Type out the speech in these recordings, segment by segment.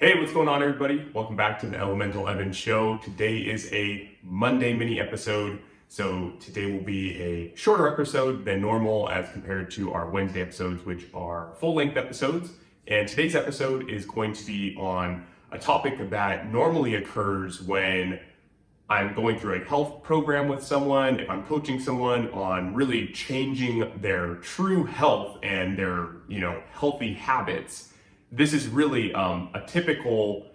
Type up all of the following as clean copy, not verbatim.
Hey, what's going on, everybody? Welcome back to the Elemental Evan Show. Today is a Monday mini episode. So today will be a shorter episode than normal as compared to our Wednesday episodes, which are full-length episodes. And today's episode is going to be on a topic that normally occurs when I'm going through a health program with someone, if I'm coaching someone on really changing their true health and their, healthy habits. This is really a typical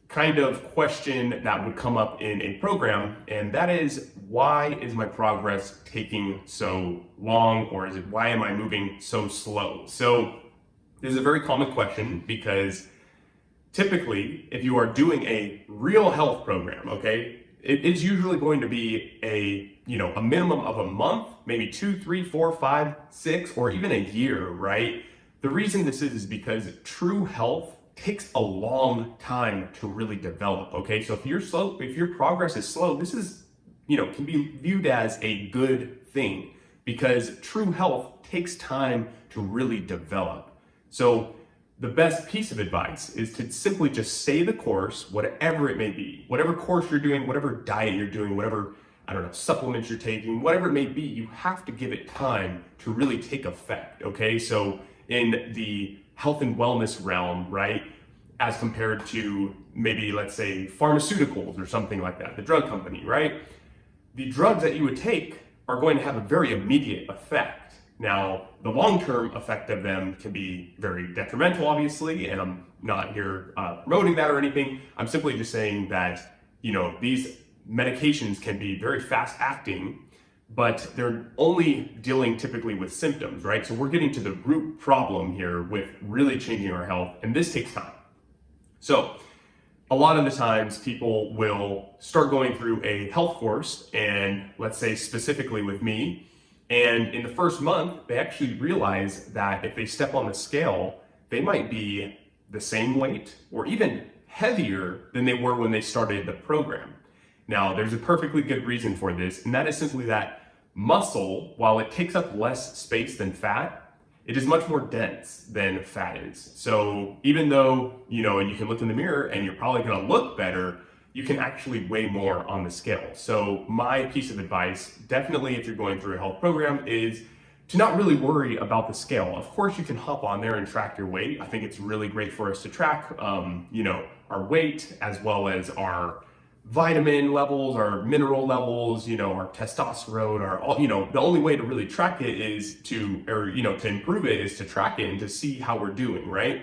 kind of question that would come up in a program, and that is, why is my progress taking so long, or is it, why am I moving so slow? So this is a very common question because typically, if you are doing a real health program, okay, it is usually going to be a minimum of a month, maybe 2, 3, 4, 5, 6, or even a year, right? The reason this is because true health takes a long time to really develop, okay? So if your progress is slow, this is, can be viewed as a good thing because true health takes time to really develop. So the best piece of advice is to simply just stay the course, whatever it may be, whatever course you're doing, whatever diet you're doing, whatever, supplements you're taking, whatever it may be, you have to give it time to really take effect, okay? So in the health and wellness realm, right, as compared to maybe, let's say, pharmaceuticals or something like that, the drug company, right? The drugs that you would take are going to have a very immediate effect. Now, the long-term effect of them can be very detrimental, obviously, and I'm not here promoting that or anything. I'm simply just saying that, these medications can be very fast-acting, but they're only dealing typically with symptoms, right? So we're getting to the root problem here with really changing our health, and this takes time. So a lot of the times people will start going through a health course, and let's say specifically with me, and in the first month, they actually realize that if they step on the scale, they might be the same weight or even heavier than they were when they started the program. Now, there's a perfectly good reason for this, and that is simply that muscle, while it takes up less space than fat, it is much more dense than fat is. So even though, and you can look in the mirror and you're probably gonna look better, you can actually weigh more on the scale. So my piece of advice, definitely if you're going through a health program, is to not really worry about the scale. Of course, you can hop on there and track your weight. I think it's really great for us to track, our weight as well as our vitamin levels, our mineral levels, our testosterone, the only way to really track it is to improve it is to track it and to see how we're doing, right?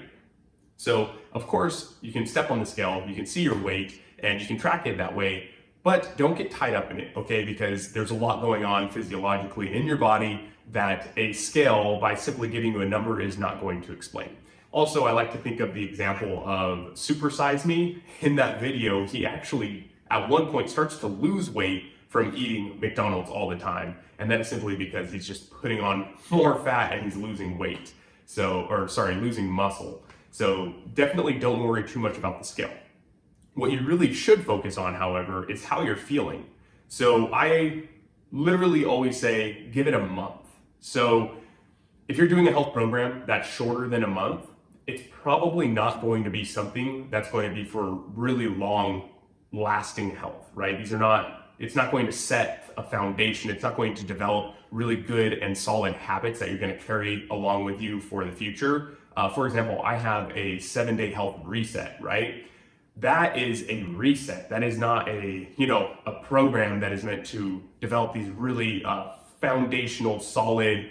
So of course you can step on the scale, you can see your weight and you can track it that way, but don't get tied up in it, okay? Because there's a lot going on physiologically in your body that a scale, by simply giving you a number, is not going to explain. Also, I like to think of the example of Super Size Me. In that video, he actually at one point starts to lose weight from eating McDonald's all the time. And that is simply because he's just putting on more fat and he's losing weight. Losing muscle. So definitely don't worry too much about the scale. What you really should focus on, however, is how you're feeling. So I literally always say, give it a month. So if you're doing a health program that's shorter than a month, it's probably not going to be something that's going to be for really long lasting health, right? It's not going to set a foundation. It's not going to develop really good and solid habits that you're going to carry along with you for the future. For example, I have a 7-day health reset, right? That is a reset. That is not a program that is meant to develop these really foundational, solid,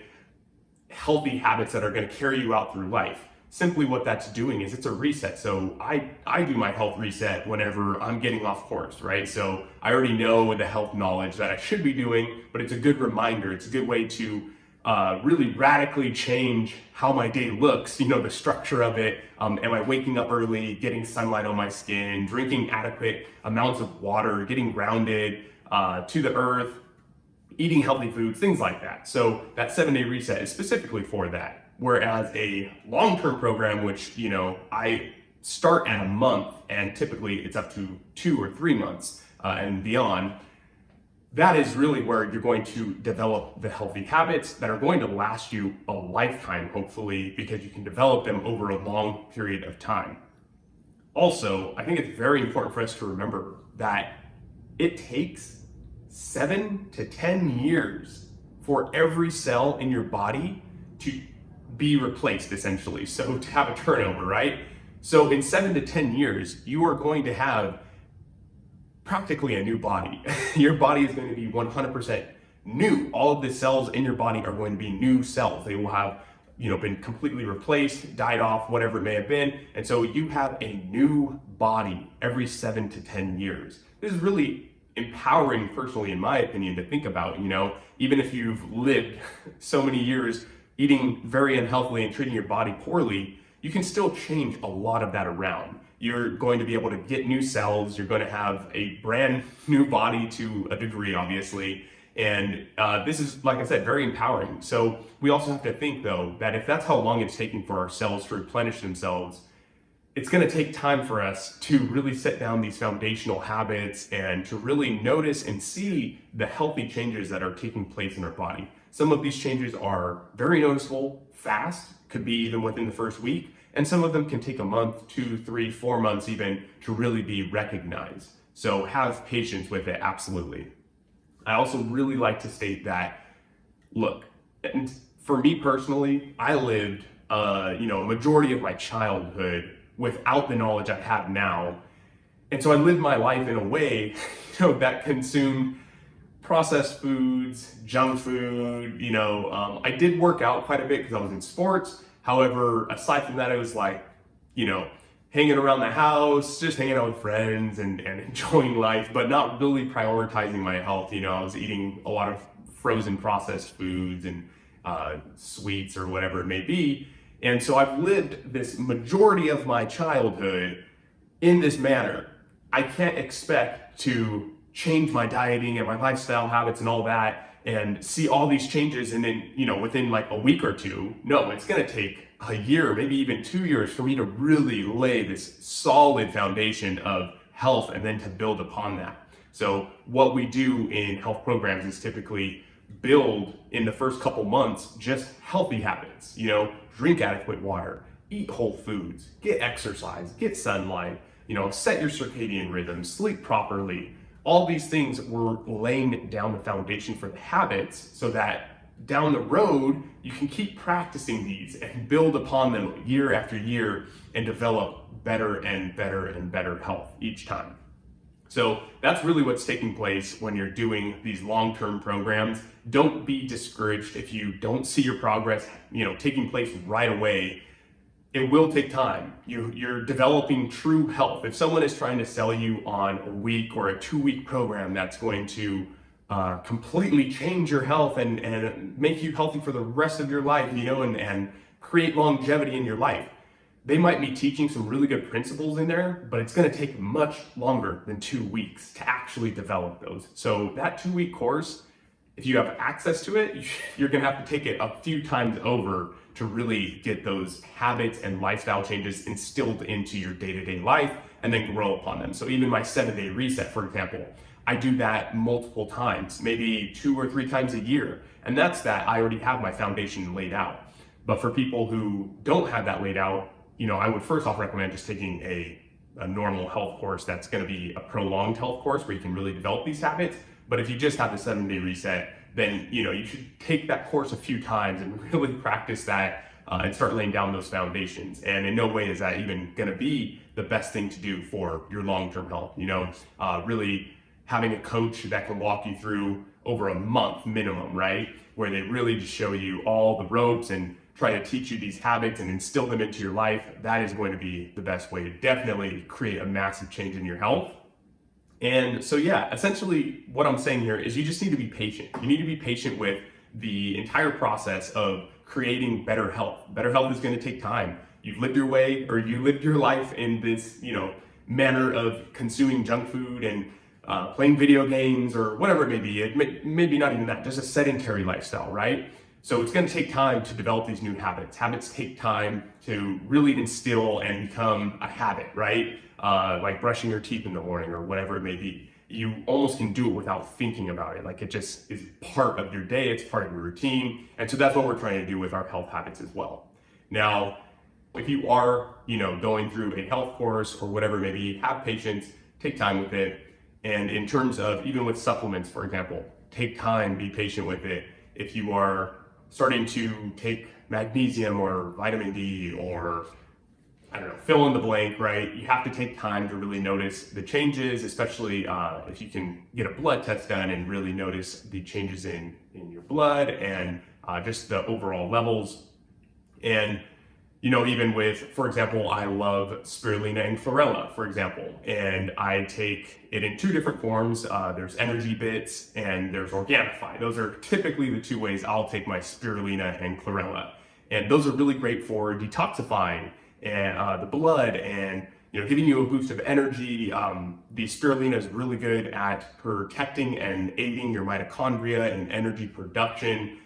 healthy habits that are going to carry you out through life. Simply what that's doing is it's a reset. So I do my health reset whenever I'm getting off course, right? So I already know the health knowledge that I should be doing, but it's a good reminder. It's a good way to really radically change how my day looks, the structure of it. Am I waking up early, getting sunlight on my skin, drinking adequate amounts of water, getting grounded to the earth, eating healthy foods, things like that. So that 7-day reset is specifically for that. Whereas a long-term program, which, I start at a month and typically it's up to 2 or 3 months and beyond, that is really where you're going to develop the healthy habits that are going to last you a lifetime, hopefully, because you can develop them over a long period of time. Also, I think it's very important for us to remember that it takes 7 to 10 years for every cell in your body to be replaced, essentially. So to have a turnover, right? So in 7 to 10 years, you are going to have practically a new body. Your body is going to be 100% new. All of the cells in your body are going to be new cells. They will have, been completely replaced, died off, whatever it may have been. And so you have a new body every 7 to 10 years. This is really empowering, personally, in my opinion, to think about. Even if you've lived so many years eating very unhealthily and treating your body poorly, you can still change a lot of that around. You're going to be able to get new cells. You're going to have a brand new body to a degree, obviously. And this is, like I said, very empowering. So we also have to think, though, that if that's how long it's taking for our cells to replenish themselves, it's going to take time for us to really set down these foundational habits and to really notice and see the healthy changes that are taking place in our body. Some of these changes are very noticeable, fast, could be even within the first week, and some of them can take a month, 2, 3, 4 months even to really be recognized. So have patience with it, absolutely. I also really like to state that, look, and for me personally, I lived a majority of my childhood without the knowledge I have now. And so I lived my life in a way, that consumed processed foods, junk food, I did work out quite a bit because I was in sports. However, aside from that, it was like, hanging around the house, just hanging out with friends and enjoying life, but not really prioritizing my health. I was eating a lot of frozen processed foods and sweets or whatever it may be. And so I've lived this majority of my childhood in this manner. I can't expect to change my dieting and my lifestyle habits and all that and see all these changes and then, within like a week or two. No, it's gonna take a year, maybe even 2 years for me to really lay this solid foundation of health and then to build upon that. So what we do in health programs is typically build in the first couple months just healthy habits. Drink adequate water, eat whole foods, get exercise, get sunlight, set your circadian rhythm, sleep properly. All these things, we're laying down the foundation for the habits so that down the road, you can keep practicing these and build upon them year after year and develop better and better and better health each time. So that's really what's taking place when you're doing these long-term programs. Don't be discouraged if you don't see your progress, taking place right away. It will take time. You're developing true health. If someone is trying to sell you on a week or a 2-week program that's going to completely change your health and make you healthy for the rest of your life, and create longevity in your life, they might be teaching some really good principles in there, but it's going to take much longer than 2 weeks to actually develop those. So that 2-week course, if you have access to it, you're going to have to take it a few times over to really get those habits and lifestyle changes instilled into your day-to-day life and then grow upon them. So even my 7-day reset, for example, I do that multiple times, maybe 2 or 3 times a year. And that's that I already have my foundation laid out. But for people who don't have that laid out, I would first off recommend just taking a normal health course that's going to be a prolonged health course where you can really develop these habits. But if you just have the 7-day reset, then you should take that course a few times and really practice that and start laying down those foundations. And in no way is that even going to be the best thing to do for your long-term health. Really having a coach that can walk you through over a month minimum, right? Where they really just show you all the ropes and try to teach you these habits and instill them into your life. That is going to be the best way to definitely create a massive change in your health. And so, essentially what I'm saying here is you just need to be patient. You need to be patient with the entire process of creating better health. Better health is going to take time. You've lived your way, or you lived your life in this, manner of consuming junk food and playing video games or whatever it may be. Maybe not even that, just a sedentary lifestyle, right? So it's going to take time to develop these new habits. Habits take time to really instill and become a habit, right? Like brushing your teeth in the morning or whatever it may be. You almost can do it without thinking about it. Like it just is part of your day. It's part of your routine. And so that's what we're trying to do with our health habits as well. Now, If you are, going through a health course or whatever, maybe have patience, take time with it. And in terms of even with supplements, for example, take time, be patient with it. If you are starting to take magnesium or vitamin D or I don't know, fill in the blank, right? You have to take time to really notice the changes, especially if you can get a blood test done and really notice the changes in your blood and just the overall levels. And, even with, for example, I love spirulina and chlorella, for example, and I take it in two different forms. There's energy bits and there's Organifi. Those are typically the two ways I'll take my spirulina and chlorella. And those are really great for detoxifying and the blood and giving you a boost of energy. The spirulina is really good at protecting and aiding your mitochondria and energy production.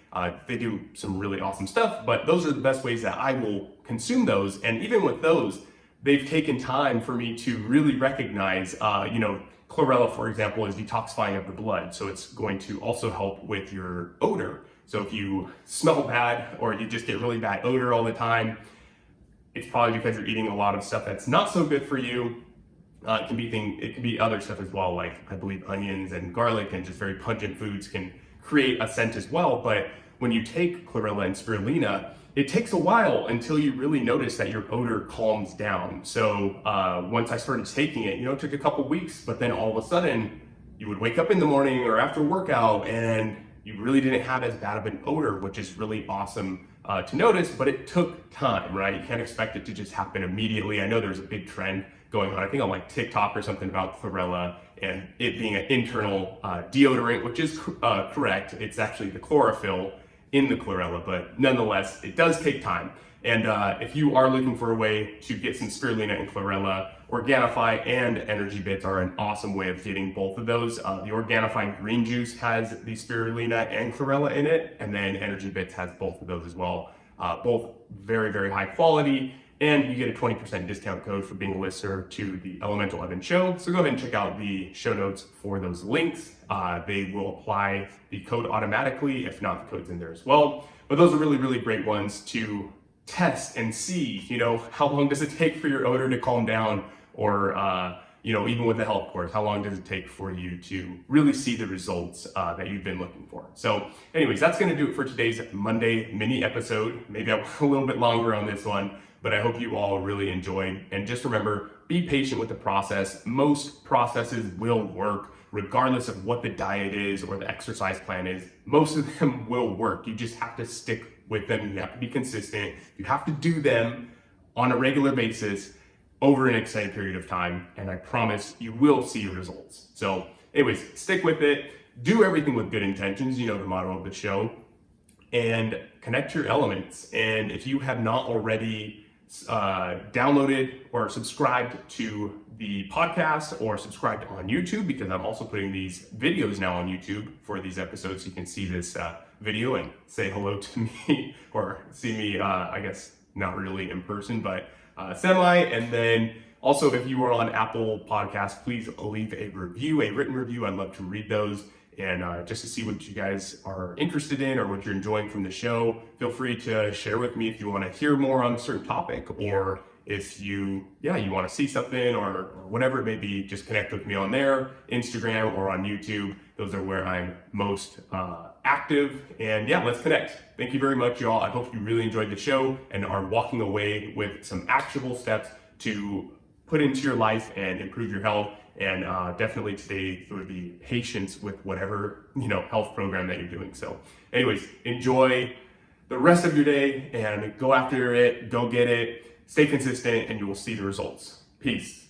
They do some really awesome stuff, but those are the best ways that I will consume those. And even with those, they've taken time for me to really recognize, chlorella, for example, is detoxifying of the blood. So it's going to also help with your odor. So if you smell bad or you just get really bad odor all the time, it's probably because you're eating a lot of stuff that's not so good for you. It can be other stuff as well, like I believe onions and garlic and just very pungent foods can create a scent as well. But when you take chlorella and spirulina, it takes a while until you really notice that your odor calms down. So once I started taking it, it took a couple weeks, but then all of a sudden you would wake up in the morning or after workout and you really didn't have as bad of an odor, which is really awesome to notice, but it took time, right? You can't expect it to just happen immediately. I know there's a big trend going on, I think on like TikTok or something about chlorella and it being an internal deodorant, which is correct. It's actually the chlorophyll in the chlorella, but nonetheless, it does take time. And if you are looking for a way to get some spirulina and chlorella, Organifi and Energy Bits are an awesome way of getting both of those. The Organifi green juice has the spirulina and chlorella in it, and then Energy Bits has both of those as well. Both very, very high quality, and you get a 20% discount code for being a listener to the Elemental Evan Show. So go ahead and check out the show notes for those links. They will apply the code automatically. If not, the code's in there as well. But those are really, really great ones to test and see, how long does it take for your odor to calm down, or even with the health course, how long does it take for you to really see the results that you've been looking for. So anyways, that's going to do it for today's Monday mini episode. Maybe I went a little bit longer on this one, but I hope you all really enjoyed. And just remember, be patient with the process. Most processes will work regardless of what the diet is or the exercise plan is. Most of them will work. You just have to stick with them. You have to be consistent. You have to do them on a regular basis over an extended period of time. And I promise you will see results. So anyways, stick with it. Do everything with good intentions. The motto of the show. And connect your elements. And if you have not already downloaded or subscribed to the podcast or subscribed on YouTube, because I'm also putting these videos now on YouTube for these episodes, so you can see this video and say hello to me or see me, I guess not really in person, but semi. And then also, if you are on Apple Podcasts, please leave a review, a written review. I'd love to read those. And just to see what you guys are interested in or what you're enjoying from the show. Feel free to share with me if you want to hear more on a certain topic, or if you want to see something or whatever it may be. Just connect with me on there, Instagram or on YouTube. Those are where I'm most active. And let's connect. Thank you very much, y'all. I hope you really enjoyed the show and are walking away with some actionable steps to put into your life and improve your health. And definitely today would be patience with whatever health program that you're doing. So anyways, enjoy the rest of your day and go after it, go get it, stay consistent, and you will see the results. Peace.